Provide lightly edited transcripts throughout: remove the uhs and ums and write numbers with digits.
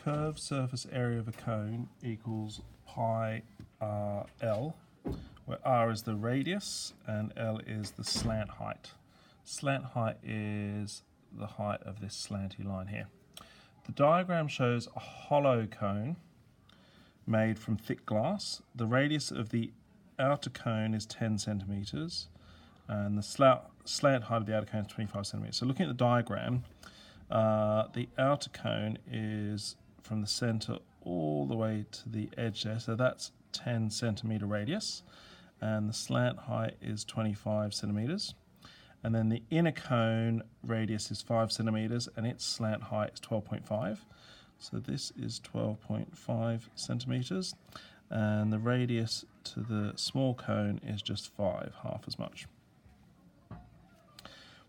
curved surface area of a cone equals pi L, where R is the radius and L is the slant height. Slant height is the height of this slanty line here. The diagram shows a hollow cone made from thick glass. The radius of the outer cone is 10 centimeters and the slant height of the outer cone is 25 centimeters. So looking at the diagram, the outer cone is from the center all the way to the edge there, so that's 10 centimeter radius, and the slant height is 25 centimeters. And then the inner cone radius is 5 centimeters and its slant height is 12.5. So this is 12.5 centimeters, and the radius to the small cone is just 5, half as much.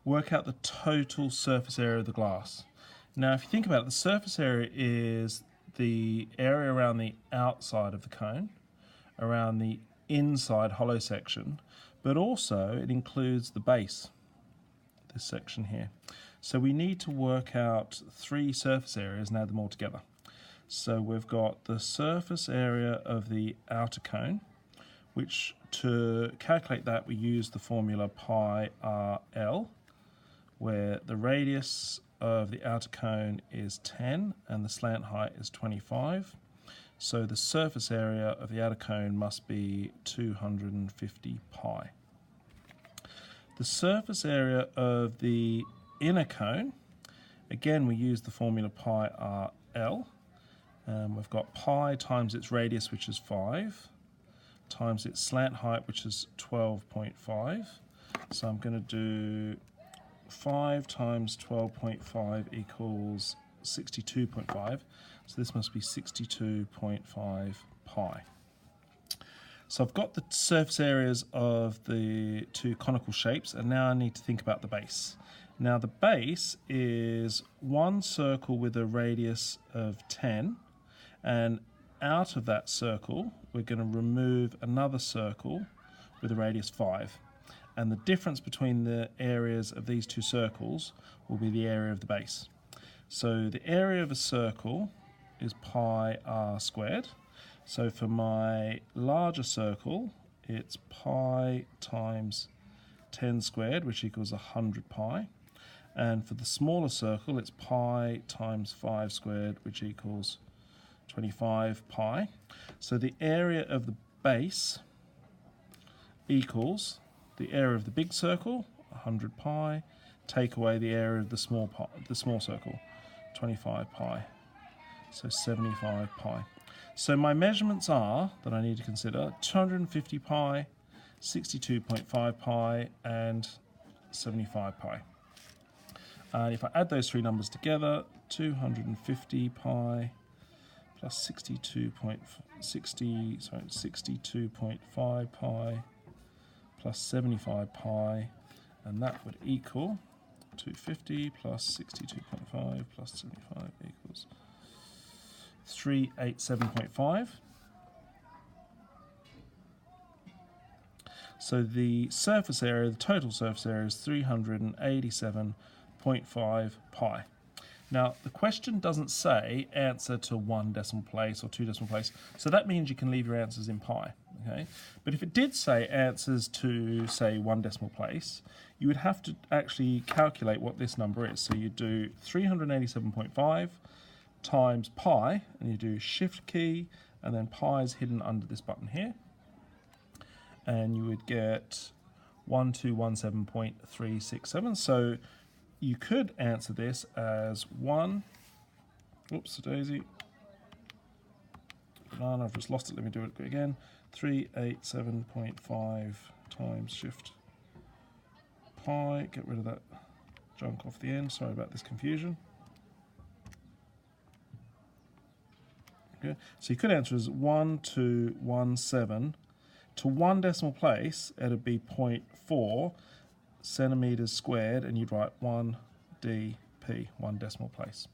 Work out the total surface area of the glass. Now, if you think about it, the surface area is the area around the outside of the cone, around the inside hollow section, but also it includes the base, this section here. So we need to work out 3 surface areas and add them all together. So we've got the surface area of the outer cone, which to calculate that we use the formula pi RL, where the radius of the outer cone is 10 and the slant height is 25. So the surface area of the outer cone must be 250 pi. The surface area of the inner cone, again we use the formula pi RL. We've got pi times its radius, which is 5, times its slant height, which is 12.5. So I'm going to do 5 times 12.5 equals 62.5. So this must be 62.5 pi. So I've got the surface areas of the 2 conical shapes, and now I need to think about the base. Now the base is one circle with a radius of 10, and out of that circle we're going to remove another circle with a radius 5. And the difference between the areas of these 2 circles will be the area of the base. So the area of a circle is pi r squared. So for my larger circle, it's pi times 10 squared, which equals 100 pi. And for the smaller circle, it's pi times 5 squared, which equals 25 pi. So the area of the base equals the area of the big circle, 100 pi, take away the area of the small circle, 25 pi, so 75 pi. So my measurements are, that I need to consider, 250 pi, 62.5 pi, and 75 pi. And if I add those 3 numbers together, 250 pi plus 62.5 pi plus 75 pi, and that would equal 250 plus 62.5 plus 75 equals 387.5. So the surface area, the total surface area, is 387.5 pi. Now the question doesn't say answer to 1 decimal place or 2 decimal place, so that means you can leave your answers in pi. Okay? But if it did say answers to, say, 1 decimal place, you would have to actually calculate what this number is. So you do 387.5 times pi, and you do shift key, and then pi is hidden under this button here, and you would get 1217.367. So you could answer this as 1, oops, daisy, banana, I've just lost it, let me do it again, 387.5 times shift pi, get rid of that junk off the end, sorry about this confusion. Okay. So you could answer as 1217, to 1 decimal place it'd be 0.4 centimeters squared, and you'd write 1 dp, 1 decimal place.